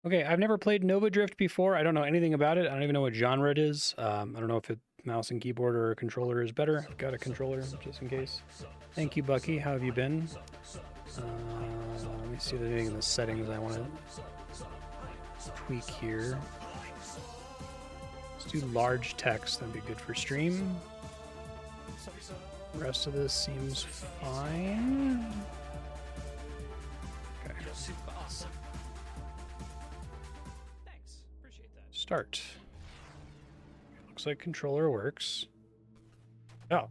Okay, I've never played Nova Drift before. I don't know anything about it. I don't even know what genre it is. I don't know if it mouse and keyboard or a controller is better. I've got a controller just in case. Thank you, Bucky. How have you been? Let me see if there's anything in the settings I want to tweak here. Let's do large text. That'd be good for stream. The rest of this seems fine. Okay. Thanks. Appreciate that. Start. Looks like controller works. Oh.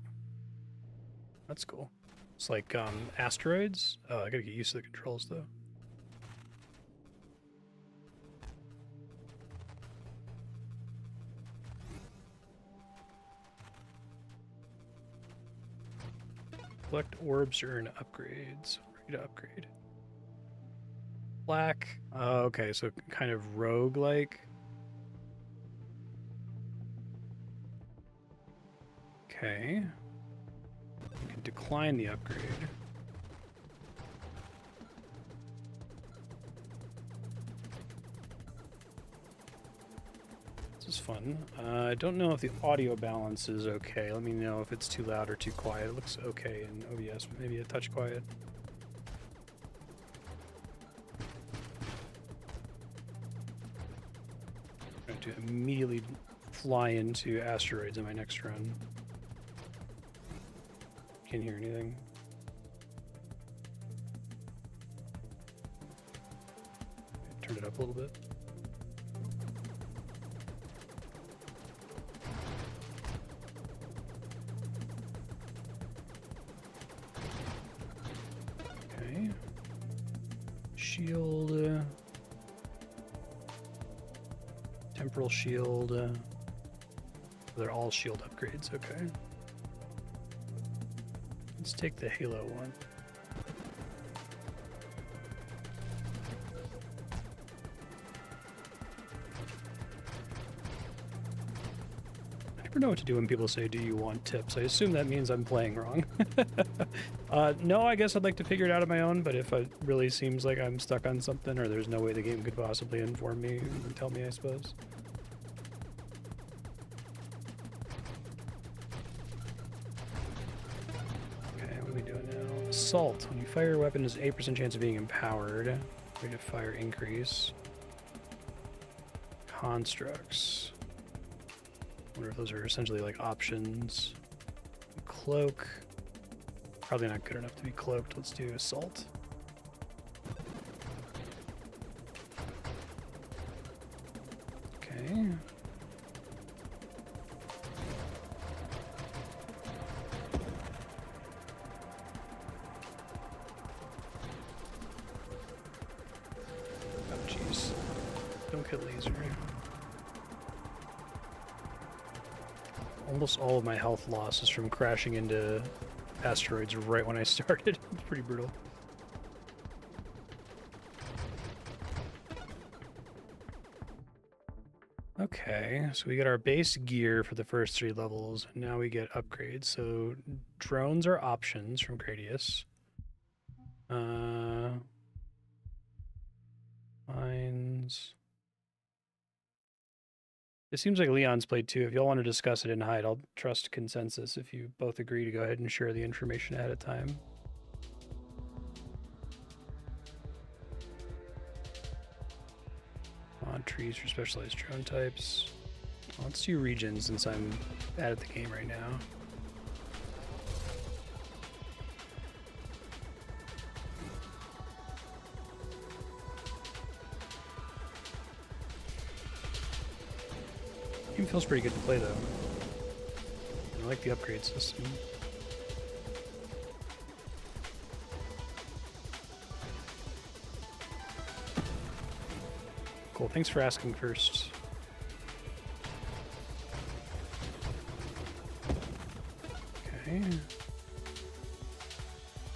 That's cool. It's like asteroids. Oh, I gotta get used to the controls though. Collect orbs to earn upgrades. Ready to upgrade. Black. Oh, okay, so kind of rogue-like. Okay. You can decline the upgrade. This is fun. I don't know if the audio balance is okay. Let me know if it's too loud or too quiet. It looks okay in OBS, but maybe a touch quiet. I'm going to immediately fly into asteroids in my next run. Can't hear anything. Turn it up a little bit. Okay. Shield. Temporal shield. They're all shield upgrades, okay. Let's take the Halo one. I never know what to do when people say, do you want tips? I assume that means I'm playing wrong. No, I guess I'd like to figure it out on my own, but if it really seems like I'm stuck on something or there's no way the game could possibly inform me, tell me, I suppose. Assault. When you fire a weapon, there's an 8% chance of being empowered. Rate of fire increase. Constructs. I wonder if those are essentially like options. Cloak. Probably not good enough to be cloaked. Let's do assault. Okay. Laser. Almost all of my health loss is from crashing into asteroids right when I started. It's pretty brutal. Okay, so we get our base gear for the first 3 levels, and now we get upgrades. So drones are options from Gradius. Mines. It seems like Leon's played too. If y'all want to discuss it in hide, I'll trust consensus if you both agree to go ahead and share the information ahead of time. On trees for specialized drone types. Well, let's do regions since I'm bad at the game right now. Game feels pretty good to play though. I like the upgrade system. Cool, thanks for asking first. Okay.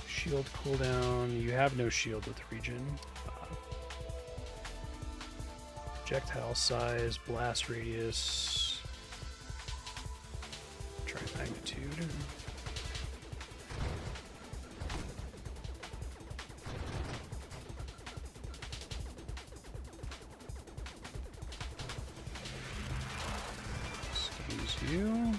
Shield cooldown. You have no shield with region. Projectile size, blast radius, try magnitude. you.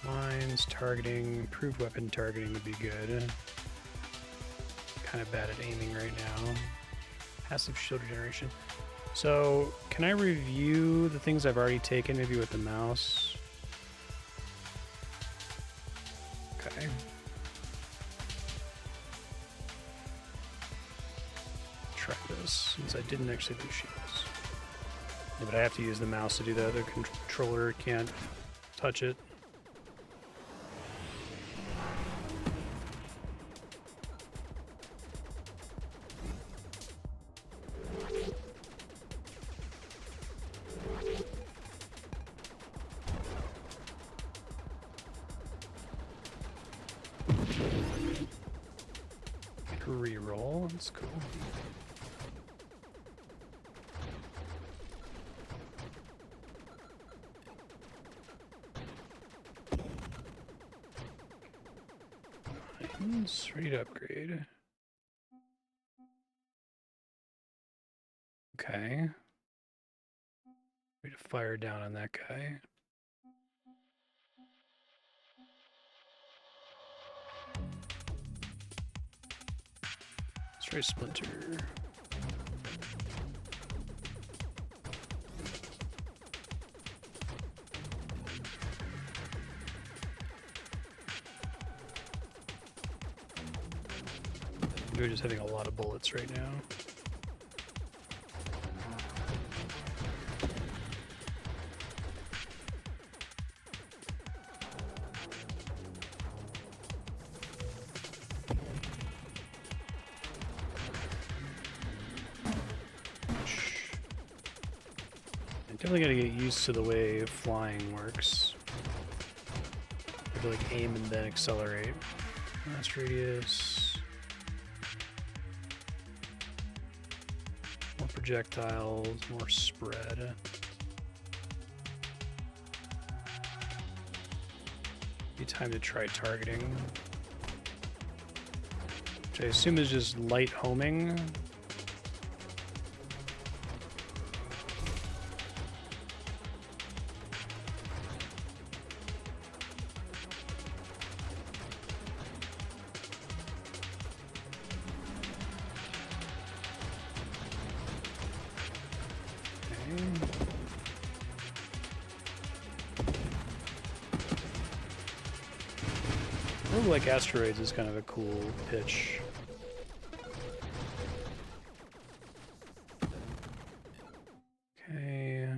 Mines, targeting, improved weapon targeting would be good. Kind of bad at aiming right now. Passive shield regeneration. So, can I review the things I've already taken, maybe with the mouse? Okay. Try this, since I didn't actually do shields. Yeah, but I have to use the mouse to do that. The controller can't touch it. Reroll, that's cool. Mines, ready to upgrade. Okay. Ready to fire down on that guy. Let's try Splinter. We're just having a lot of bullets right now. Definitely gotta get used to the way flying works. You have to like aim and then accelerate. Blast radius. More projectiles, more spread. Be time to try targeting. Which I assume is just light homing. Like asteroids is kind of a cool pitch. Okay.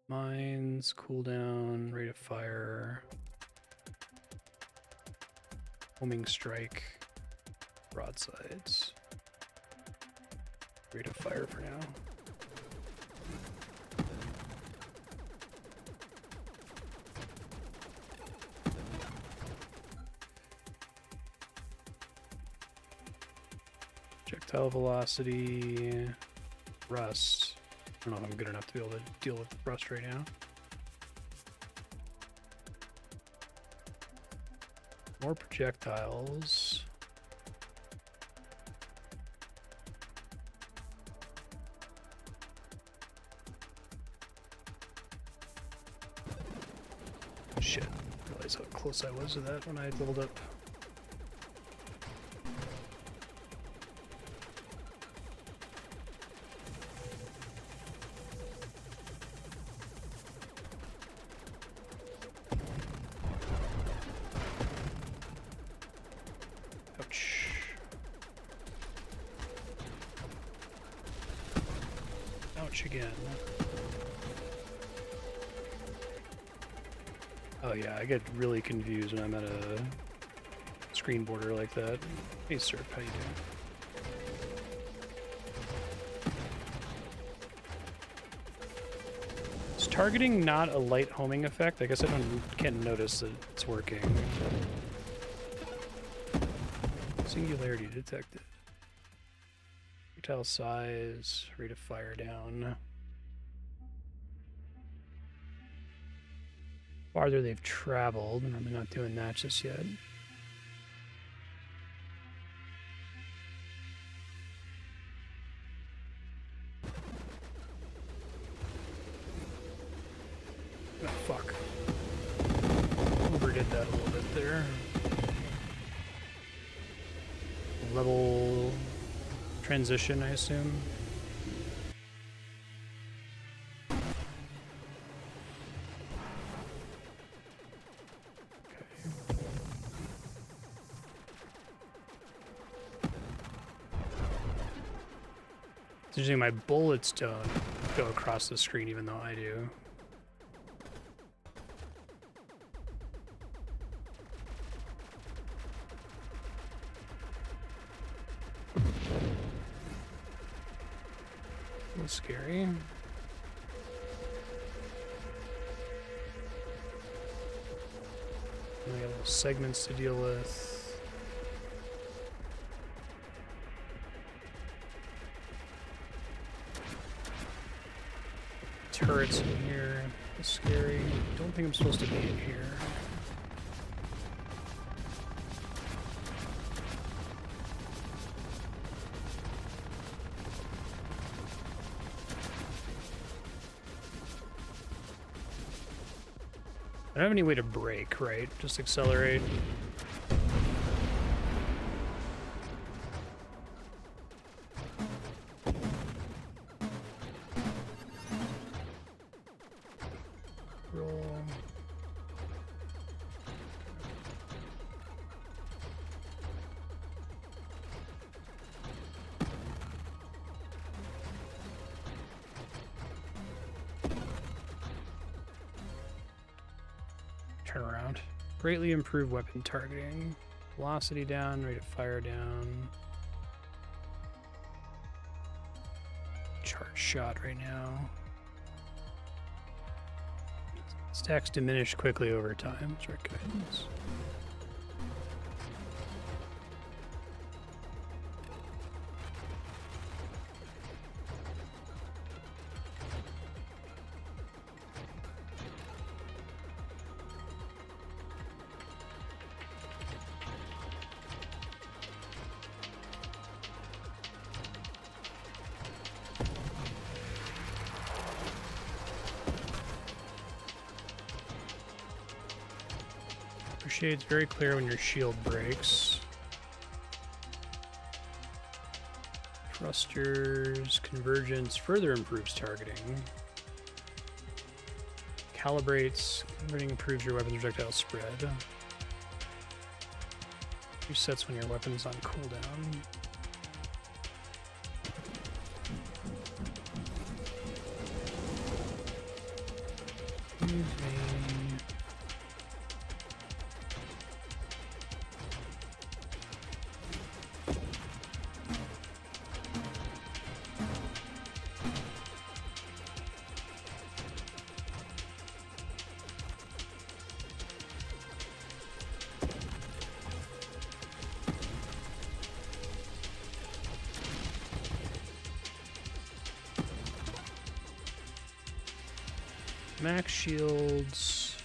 Mines, cooldown, rate of fire. Homing strike. Broadsides. Rate of fire for now. Projectile velocity, rust. I don't know if I'm good enough to be able to deal with rust right now. More projectiles. Shit, I realized how close I was to that when I leveled up. Again. Oh yeah, I get really confused when I'm at a screen border like that. Hey Serp, how you doing? Is targeting not a light homing effect? I guess I can't notice that it's working. Singularity detected. Projectile size, rate of fire down. Farther they've traveled, and I'm not doing that just yet. Oh, fuck. Overdid that a little bit there. Level transition, I assume. It's interesting, my bullets don't go across the screen even though I do. A little scary. We got little segments to deal with. Turrets in here. That's scary. Don't think I'm supposed to be in here. I don't have any way to brake, right? Just accelerate. Roll. Turn around. Greatly improve weapon targeting. Velocity down, rate of fire down. Charge shot right now. Stacks diminish quickly over time. That's right, guidance. Appreciate it's very clear when your shield breaks. Thrusters, convergence further improves targeting. Calibrates, converting improves your weapon's projectile spread. Resets when your weapon's on cooldown. Max shields.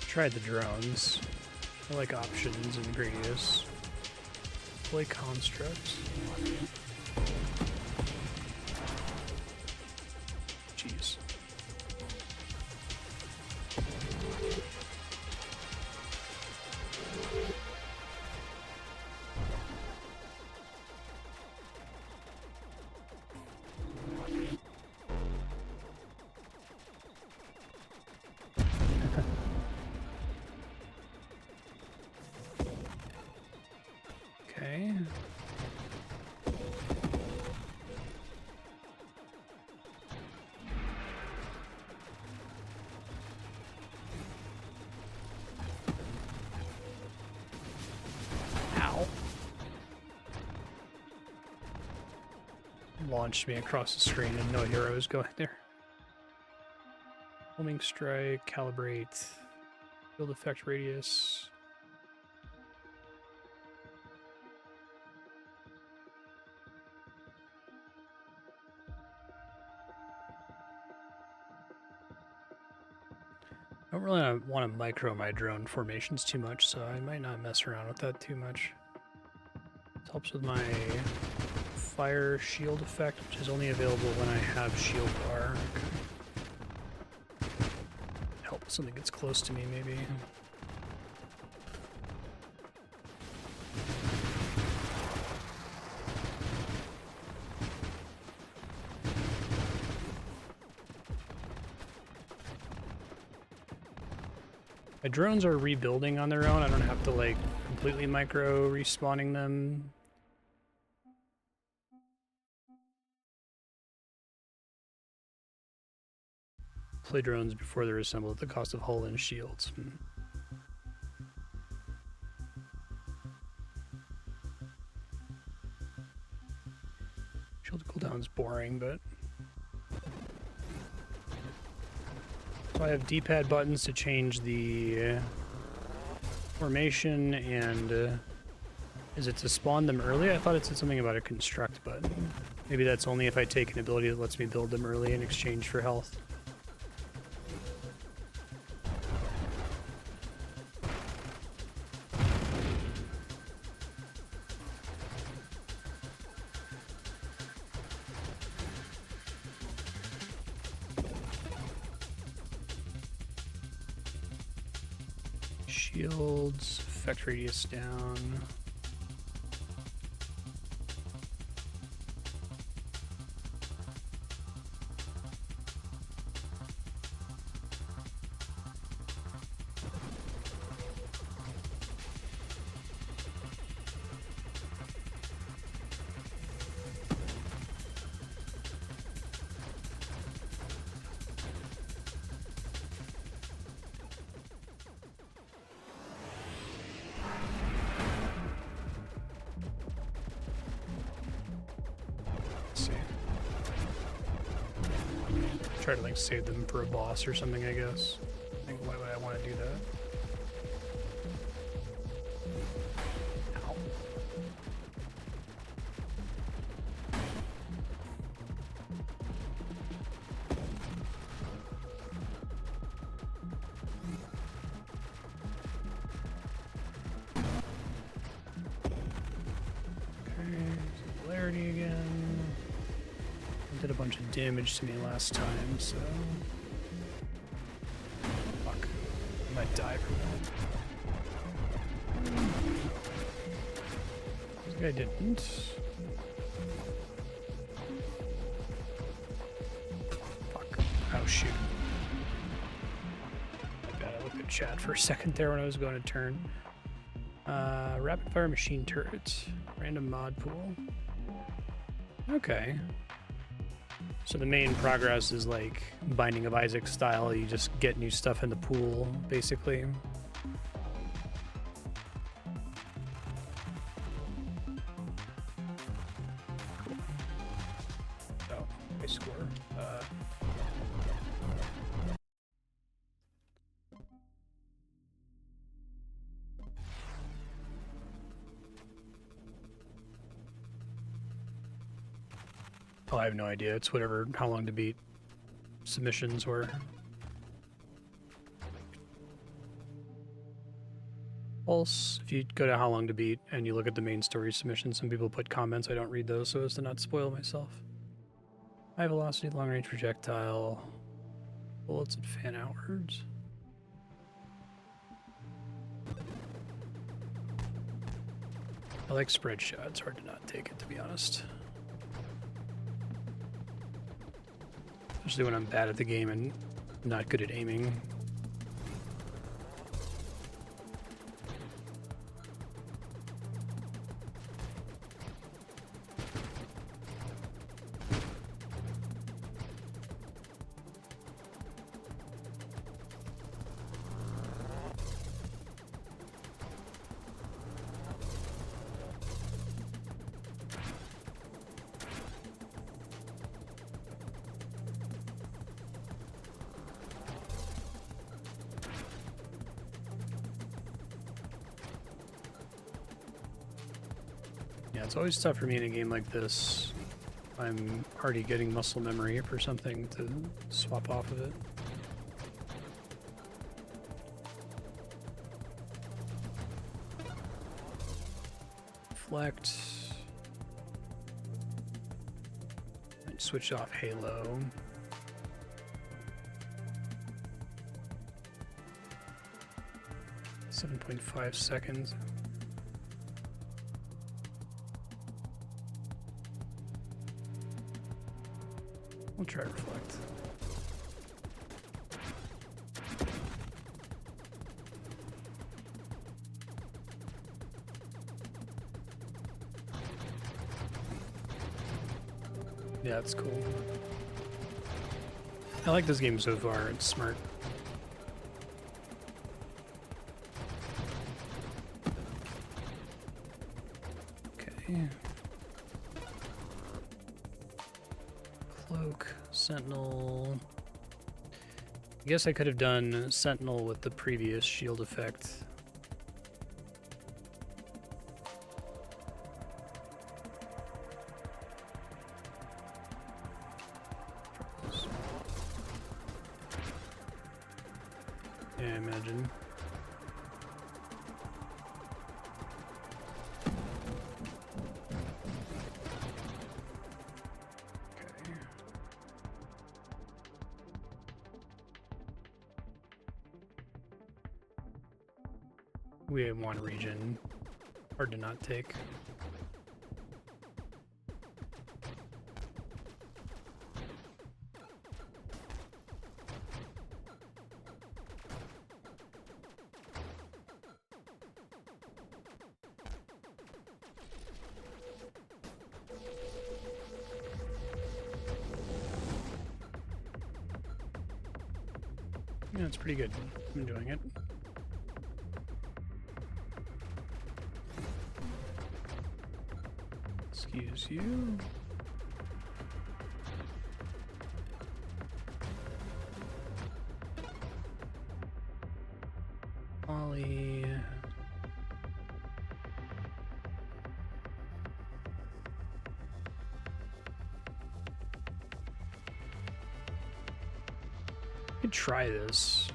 Tried the drones. I like options and Gradius. Play constructs. Jeez. Okay. Ow. Launched me across the screen and no hero is going there. Homing strike, calibrate, field effect radius. I don't really want to micro my drone formations too much, so I might not mess around with that too much. This helps with my fire shield effect, which is only available when I have shield bar. Help something gets close to me, maybe. My drones are rebuilding on their own. I don't have to like completely micro respawning them. Play drones before they're assembled at the cost of hull and shields. Shield cooldown's boring, but... So I have D-pad buttons to change the formation, and is it to spawn them early? I thought it said something about a construct button. Maybe that's only if I take an ability that lets me build them early in exchange for health. Shields, effect radius down. Try to like save them for a boss or something, I guess. I think, why would I want to do that? Ow. Okay, singularity again. Did a bunch of damage to me last time, so... Fuck. I might die from that. This guy didn't. Fuck. Oh, shoot. My bad, I looked at chat for a second there when I was going to turn. Rapid fire machine turrets. Random mod pool. Okay. So the main progress is like Binding of Isaac style. You just get new stuff in the pool, basically. Cool. Oh, I score. Oh, I have no idea. It's whatever, how long to beat submissions were. Pulse, if you go to how long to beat and you look at the main story submissions, some people put comments. I don't read those so as to not spoil myself. High velocity, long range projectile, bullets and fan outwards. I like spread shot. It's hard to not take it, to be honest. Especially when I'm bad at the game and not good at aiming. Yeah, it's always tough for me in a game like this. I'm already getting muscle memory for something to swap off of it. reflect. Might switch off halo. .5 seconds. We'll try reflect. Yeah, that's cool. I like this game so far. It's smart. Okay. Cloak, Sentinel. I guess I could have done Sentinel with the previous shield effect. Yeah, I imagine. Okay. We have one region. Hard to not take. Yeah, it's pretty good. I'm enjoying it. Excuse you. Ollie. I could try this.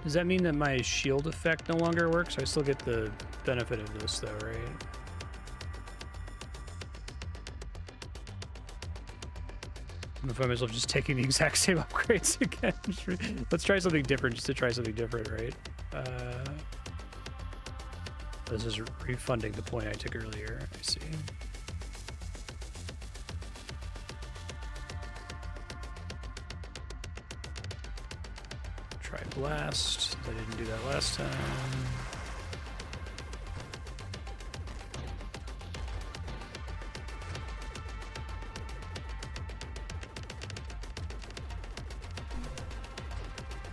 Does that mean that my shield effect no longer works? I still get the benefit of this though, right? I don't know if I might as well just taking the exact same upgrades again. Let's try something different just to try something different, right? This is refunding the point I took earlier, I see. Try blast. I didn't do that last time.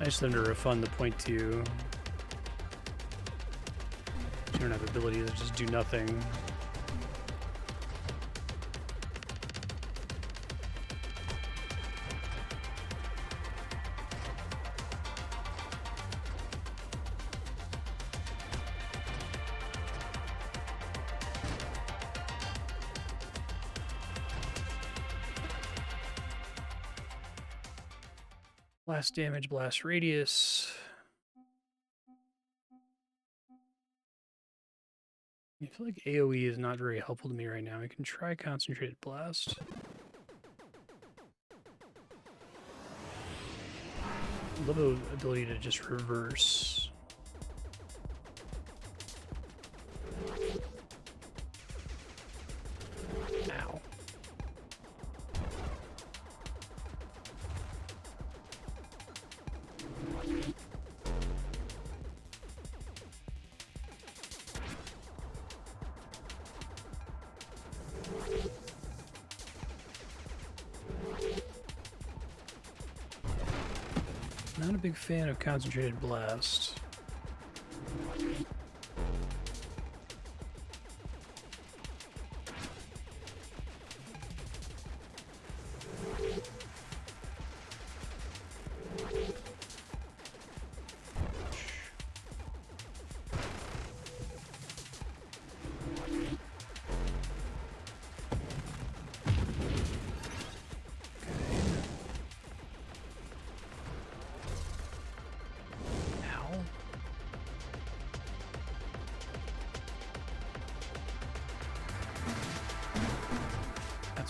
Nice of them to refund the point to you. You don't have the ability to just do nothing. Blast damage, blast radius. I feel like AoE is not very helpful to me right now. I can try concentrated blast. I love the ability to just reverse. Ow. Not a big fan of concentrated blast.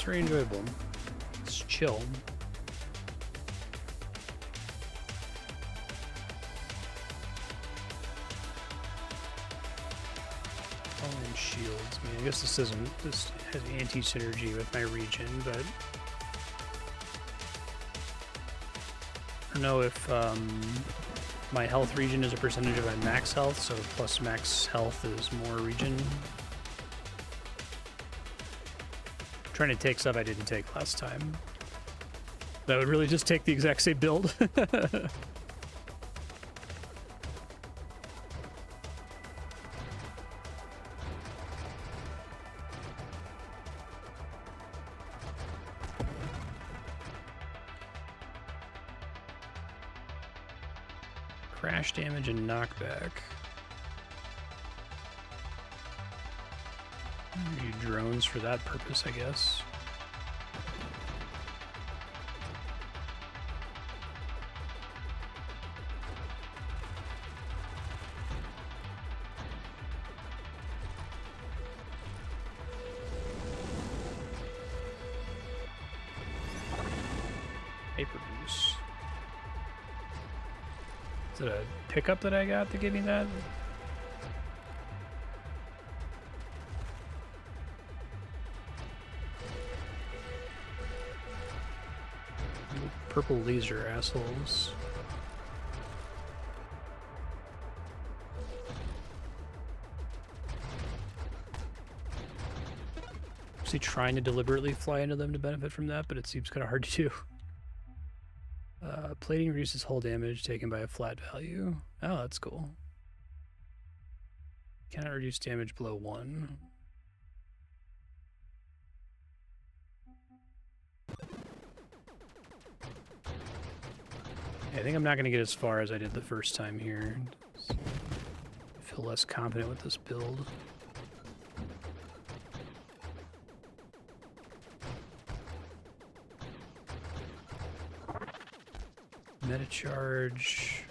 very enjoyable. It's chill. And shields. I mean, I guess this has anti-synergy with my region, but I don't know if my health region is a percentage of my max health, so plus max health is more region. I'm trying to take stuff I didn't take last time. That would really just take the exact same build. Crash damage and knockback. Use drones for that purpose, I guess. Paper goose. Is it a pickup that I got to give me that? Purple laser assholes. Is he trying to deliberately fly into them to benefit from that? But it seems kind of hard to do. Plating reduces hull damage taken by a flat value. Oh, that's cool. Cannot reduce damage below 1. I think I'm not going to get as far as I did the first time here. I feel less confident with this build. Meta charge.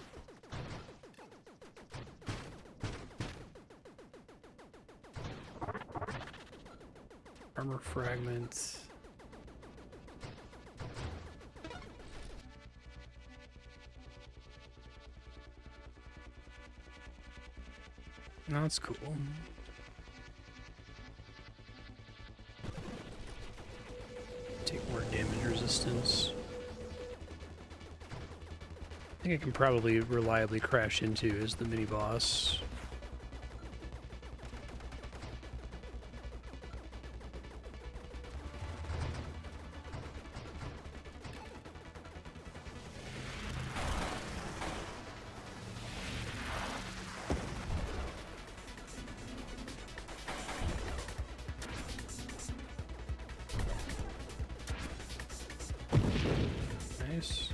Armor fragment. No, that's cool. Take more damage resistance. I think I can probably reliably crash into is the mini boss. Nice.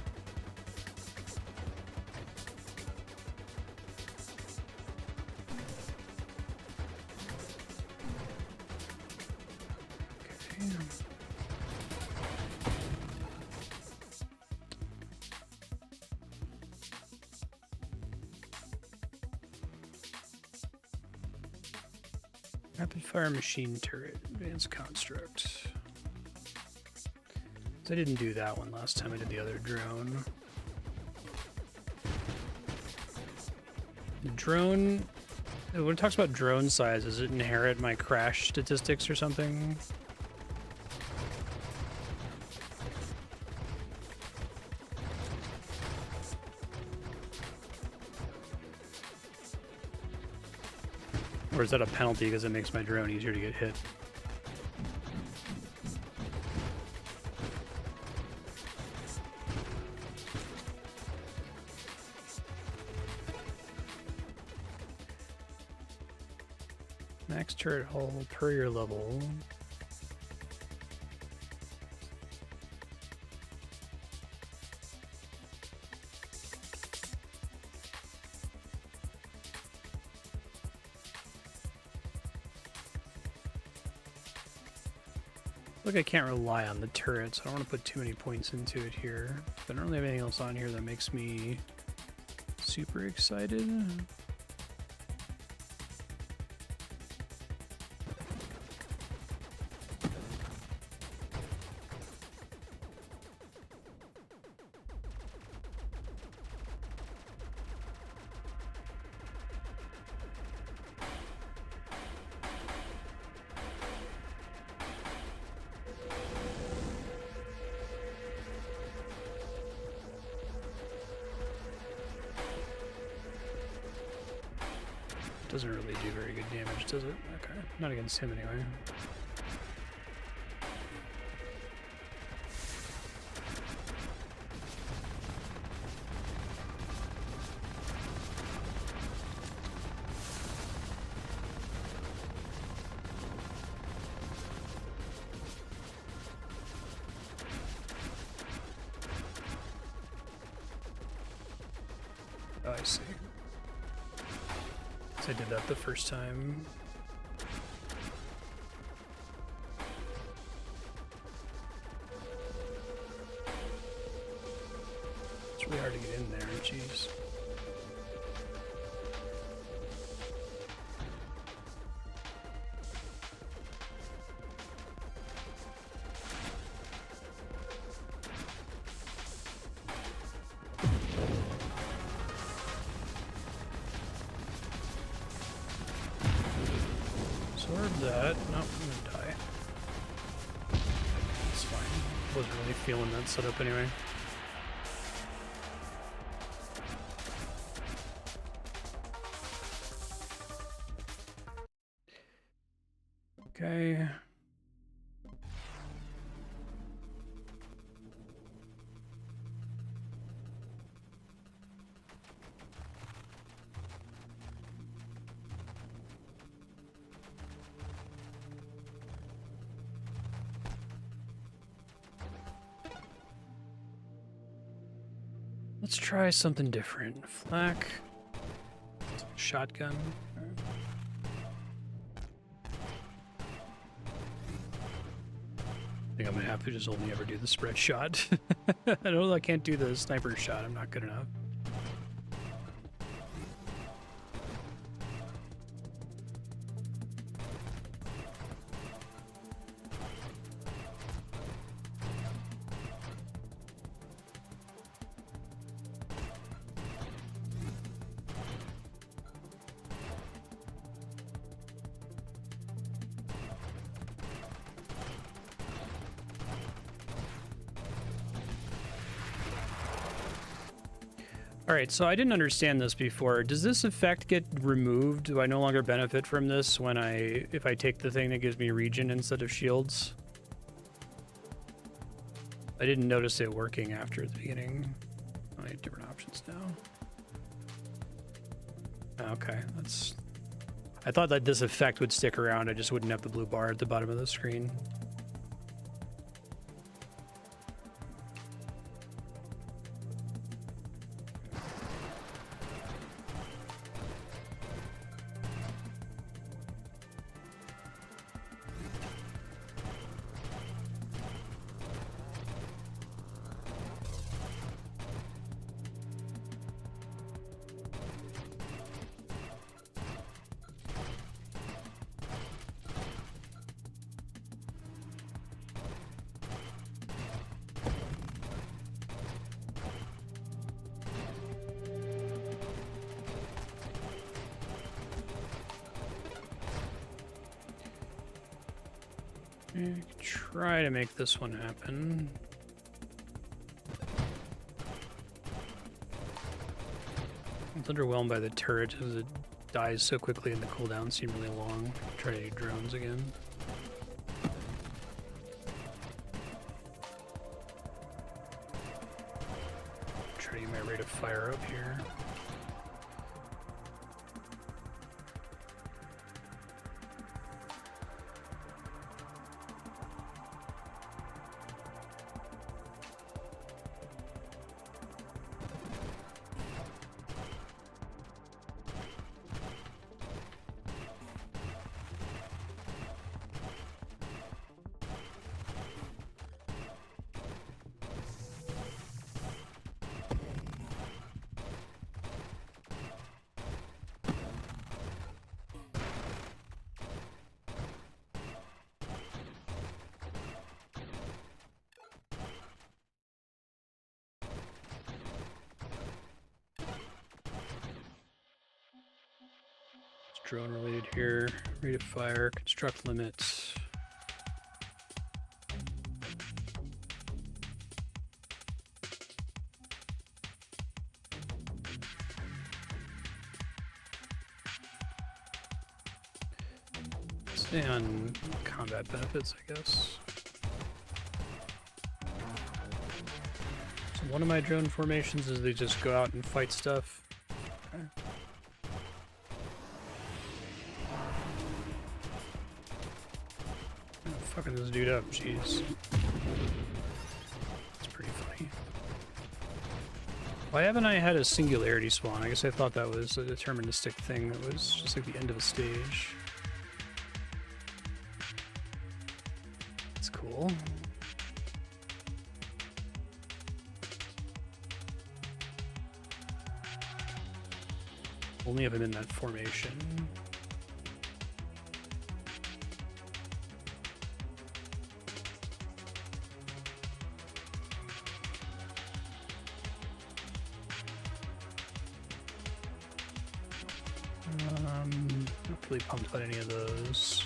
Rapid fire machine turret, advanced construct. So I didn't do that one last time I did the other drone. The drone, when it talks about drone size, does it inherit my crash statistics or something? Or is that a penalty because it makes my drone easier to get hit? Max turret hull per your level. Look, I can't rely on the turrets. I don't want to put too many points into it here. But I don't really have anything else on here that makes me super excited. Doesn't really do very good damage, does it? Okay, not against him anyway. Oh, I see. I did that the first time. It's really hard to get in there, jeez. That. Nope, I'm gonna die. It's fine. Wasn't really feeling that setup anyway. Okay. Let's try something different. Flak. Shotgun. I think I'm gonna have to just only ever do the spread shot. I know I can't do the sniper shot. I'm not good enough. Alright, so I didn't understand this before. Does this effect get removed? Do I no longer benefit from this when if I take the thing that gives me regen instead of shields? I didn't notice it working after the beginning. I have different options now. Okay, that's... I thought that this effect would stick around, I just wouldn't have the blue bar at the bottom of the screen. Try to make this one happen. I'm underwhelmed by the turret as it dies so quickly and the cooldowns seem really long. Try to do drones again. Try to get my rate of fire up here. Drone related here. Rate of fire, construct limits. And combat benefits, I guess. So one of my drone formations is they just go out and fight stuff. Okay. Oh, fucking this dude up, jeez. It's pretty funny. Why haven't I had a singularity spawn? I guess I thought that was a deterministic thing that was just like the end of a stage. That's cool. Only if I'm in that formation. Not really pumped about any of those.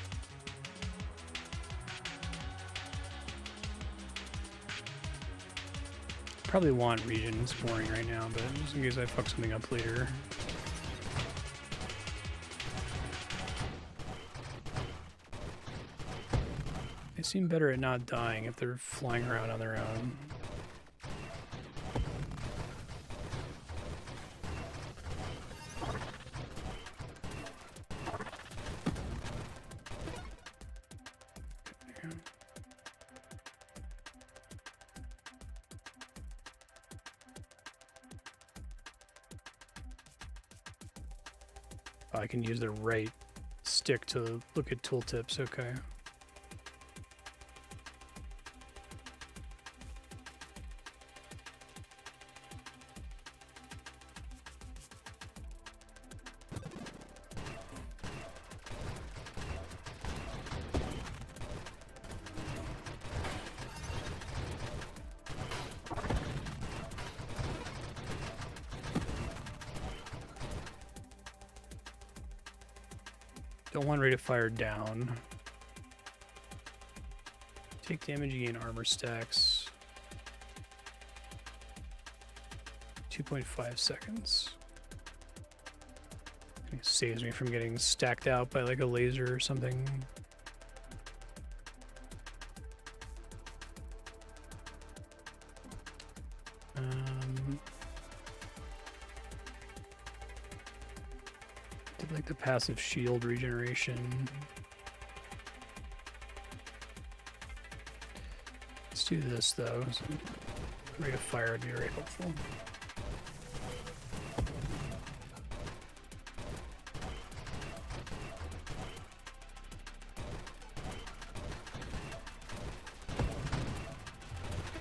Probably want region exploring right now, but just in case I fuck something up later. They seem better at not dying if they're flying around on their own. I can use the right stick to look at tooltips, okay. Don't want rate of fire down. Take damage, you gain armor stacks. 2.5 seconds. It saves me from getting stacked out by like a laser or something. Did like the passive shield regeneration. Let's do this though. So rate of fire would be very helpful.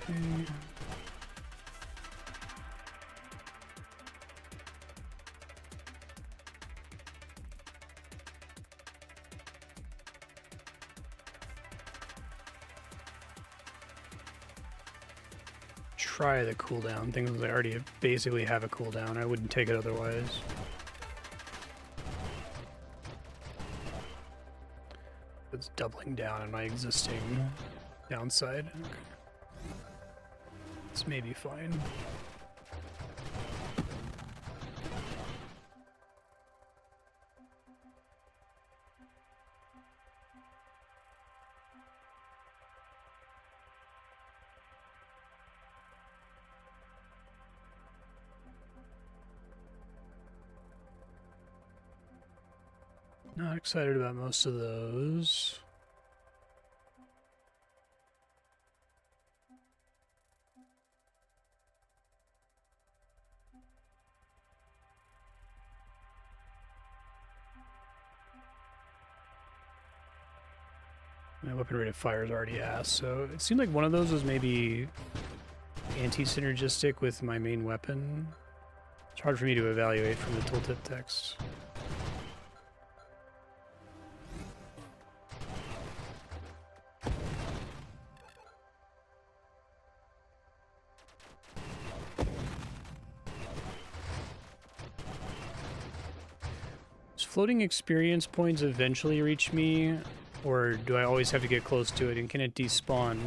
Okay. Try the cooldown. Things I already basically have a cooldown. I wouldn't take it otherwise. It's doubling down on my existing downside. Okay. This may be fine. Not excited about most of those. My weapon rate of fire is already ass, so it seemed like one of those was maybe anti-synergistic with my main weapon. It's hard for me to evaluate from the tooltip text. Floating experience points eventually reach me, or do I always have to get close to it, and can it despawn?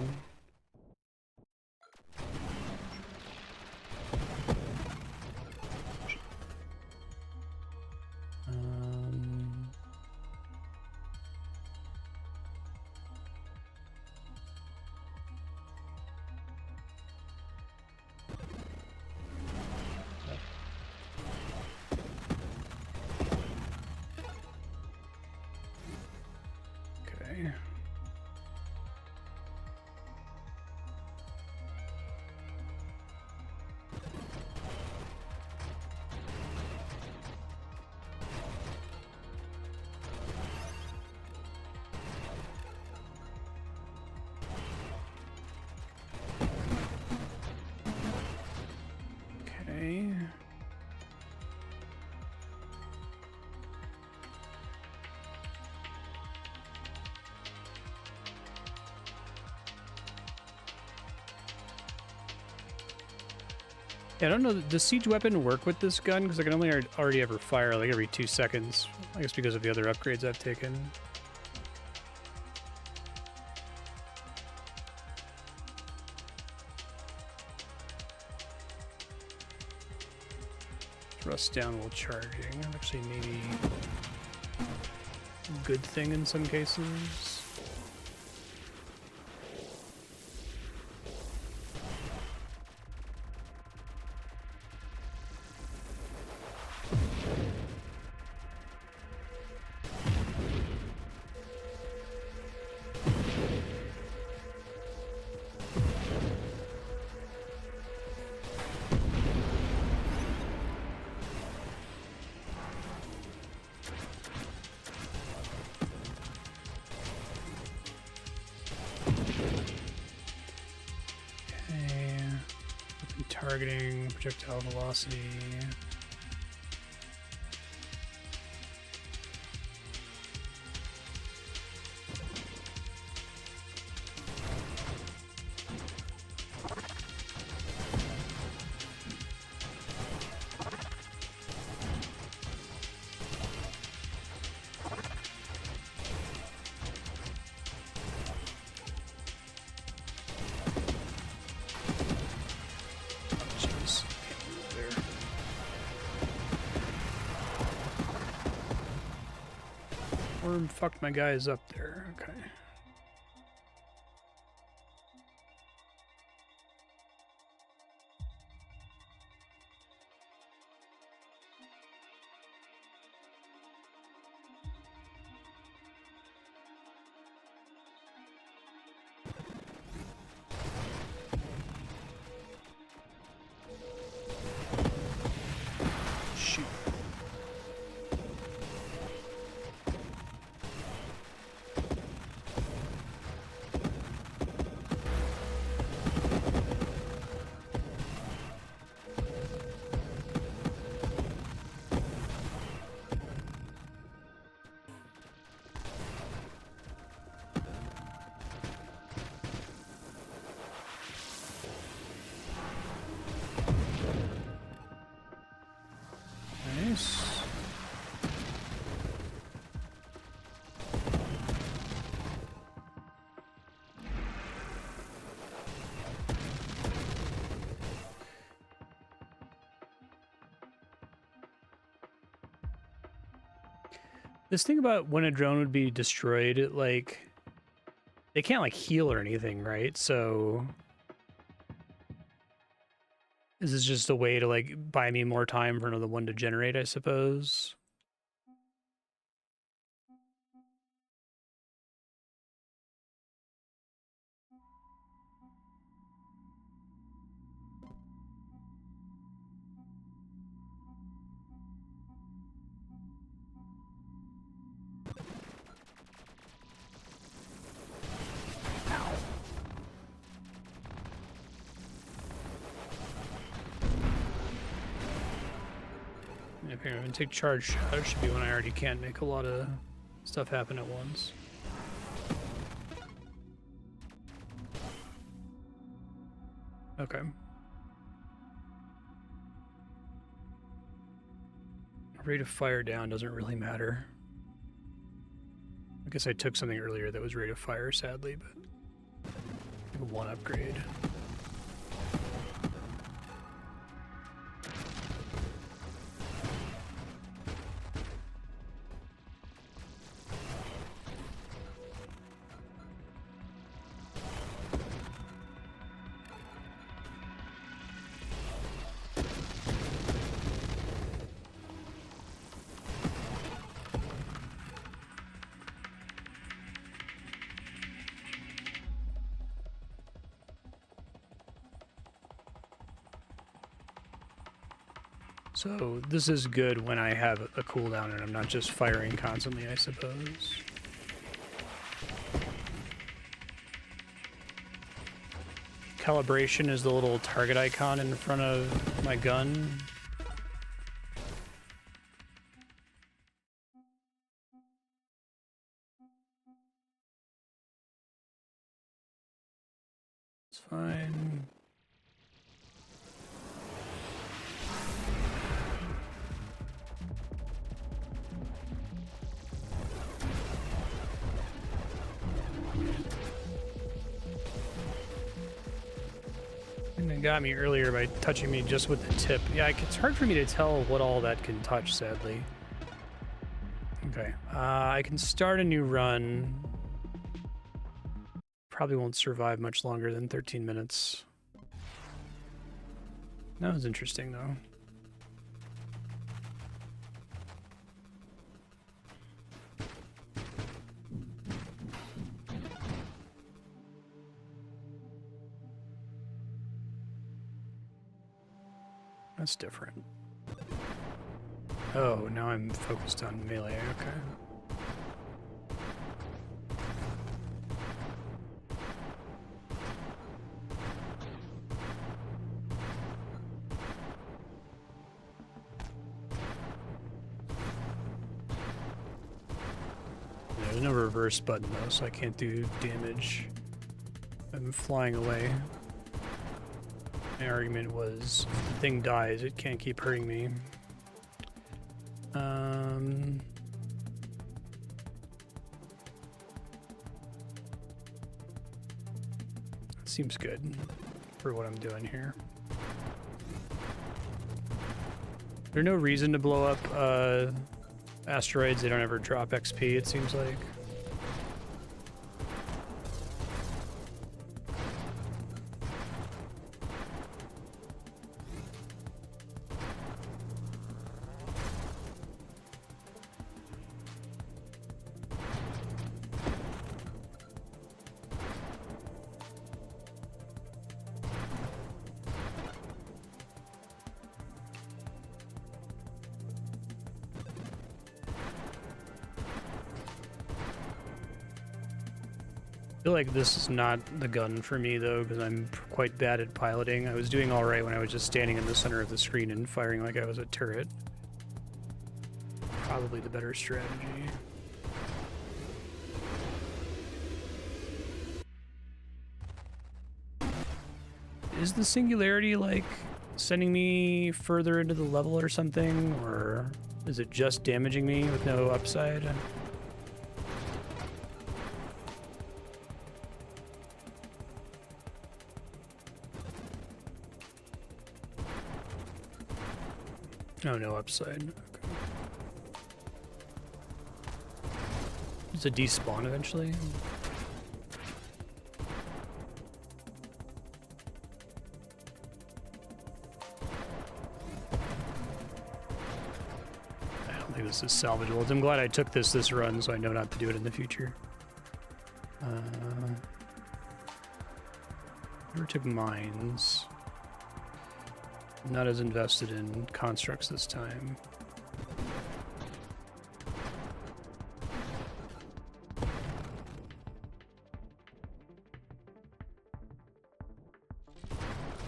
Yeah, I don't know. Does siege weapon work with this gun? Because I can only already ever fire like every 2 seconds. I guess because of the other upgrades I've taken. Rust down while charging. Actually, maybe a good thing in some cases. Targeting, projectile velocity. Worm fucked my guys up there. Okay. Shoot. Nice. This thing about when a drone would be destroyed, it, like, they can't like heal or anything, right? So is this just a way to like buy me more time for another one to generate, I suppose? If you're going to take charge shot, it should be when I already can't make a lot of stuff happen at once. Okay. Rate of fire down doesn't really matter. I guess I took something earlier that was rate of fire, sadly, but like one upgrade. So this is good when I have a cooldown and I'm not just firing constantly, I suppose. Calibration is the little target icon in front of my gun. It's fine. It got me earlier by touching me just with the tip. Yeah, it's hard for me to tell what all that can touch, sadly. Okay, I can start a new run. Probably won't survive much longer than 13 minutes. That was interesting, though. That's different. Oh, now I'm focused on melee, okay. There's no reverse button though, so I can't do damage. I'm flying away. My argument was, if the thing dies, it can't keep hurting me. Seems good for what I'm doing here. There's no reason to blow up asteroids. They don't ever drop XP, it seems like. I feel like this is not the gun for me though, because I'm quite bad at piloting. I was doing alright when I was just standing in the center of the screen and firing like I was a turret. Probably the better strategy. Is the singularity like sending me further into the level or something, or is it just damaging me with no upside? Oh, no upside. Okay. Does it despawn eventually? I don't think this is salvageable. I'm glad I took this run so I know not to do it in the future. Never took mines. Not as invested in constructs this time.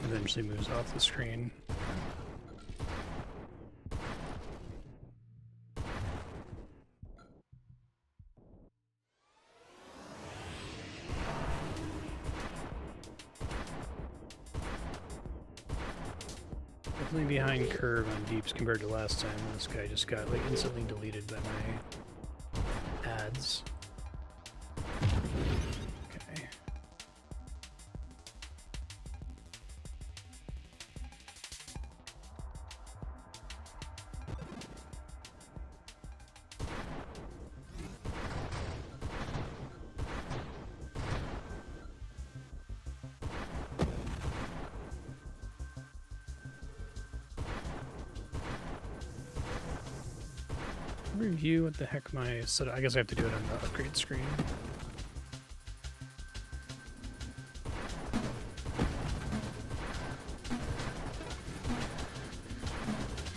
Eventually moves off the screen. Definitely behind curve on deeps compared to last time. This guy just got like instantly deleted by my ads. Okay. Review what the heck my set. I guess I have to do it on the upgrade screen.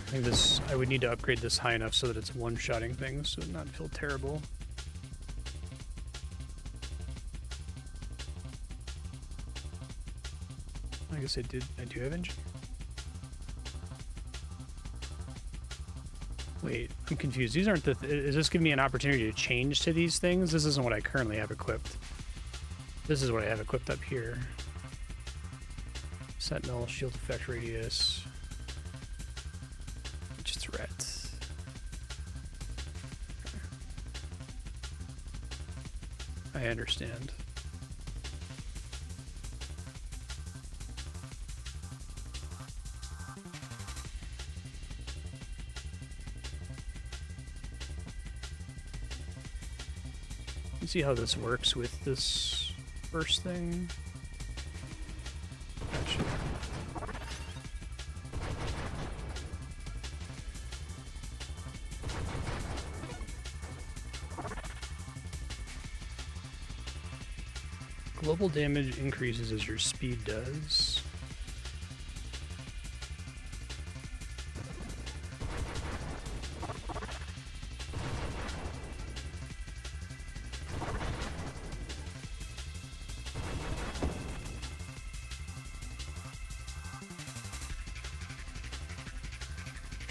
I think this, I would need to upgrade this high enough so that it's one-shotting things, so it not feel terrible. I guess I do have engine. Wait, I'm confused. These aren't the... is this giving me an opportunity to change to these things? This isn't what I currently have equipped. This is what I have equipped up here. Sentinel, shield effect radius. Which threat? I understand. You see how this works with this first thing? Actually. Global damage increases as your speed does.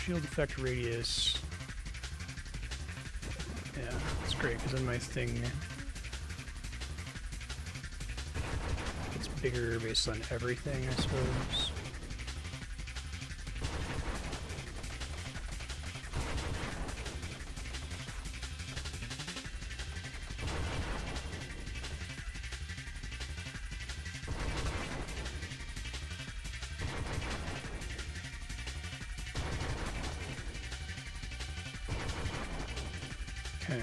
Shield effect radius. Yeah, that's great because then my thing gets bigger based on everything, I suppose. Okay.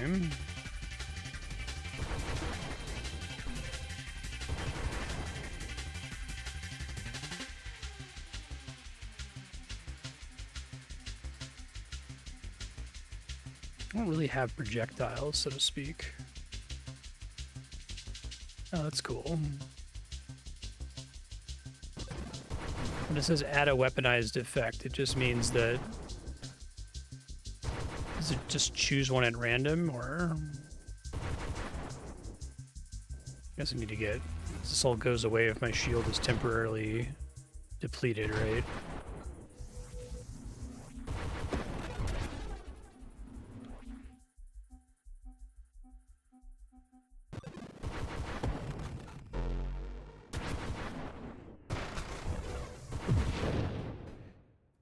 I don't really have projectiles, so to speak. Oh, that's cool. When it says add a weaponized effect, it just means that... Does it just choose one at random, or... I guess I need to get... This all goes away if my shield is temporarily depleted, right?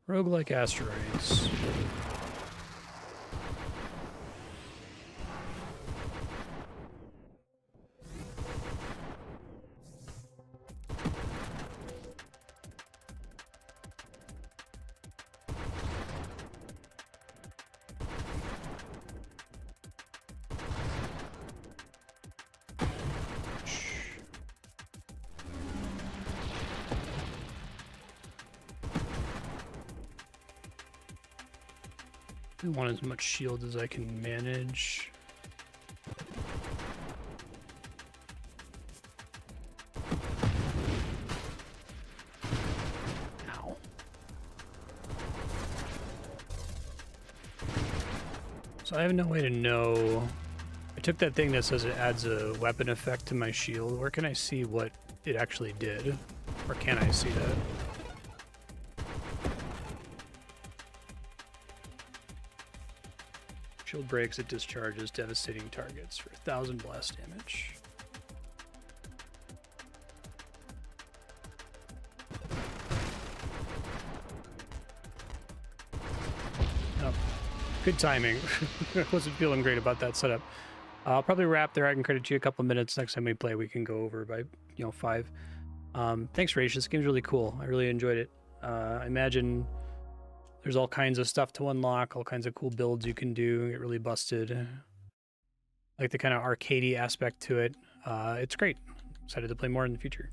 Roguelike asteroids. I want as much shield as I can manage. Ow. So I have no way to know. I took that thing that says it adds a weapon effect to my shield. Where can I see what it actually did? Or can I see that? Shield breaks, it discharges devastating targets for 1,000 blast damage. Oh, good timing. I wasn't feeling great about that setup. I'll probably wrap there. I can credit you a couple minutes. Next time we play, we can go over by 5. Thanks, Raish. This game's really cool. I really enjoyed it. I imagine there's all kinds of stuff to unlock, all kinds of cool builds you can do, get really busted. Like the kind of arcadey aspect to it. It's great. Excited to play more in the future.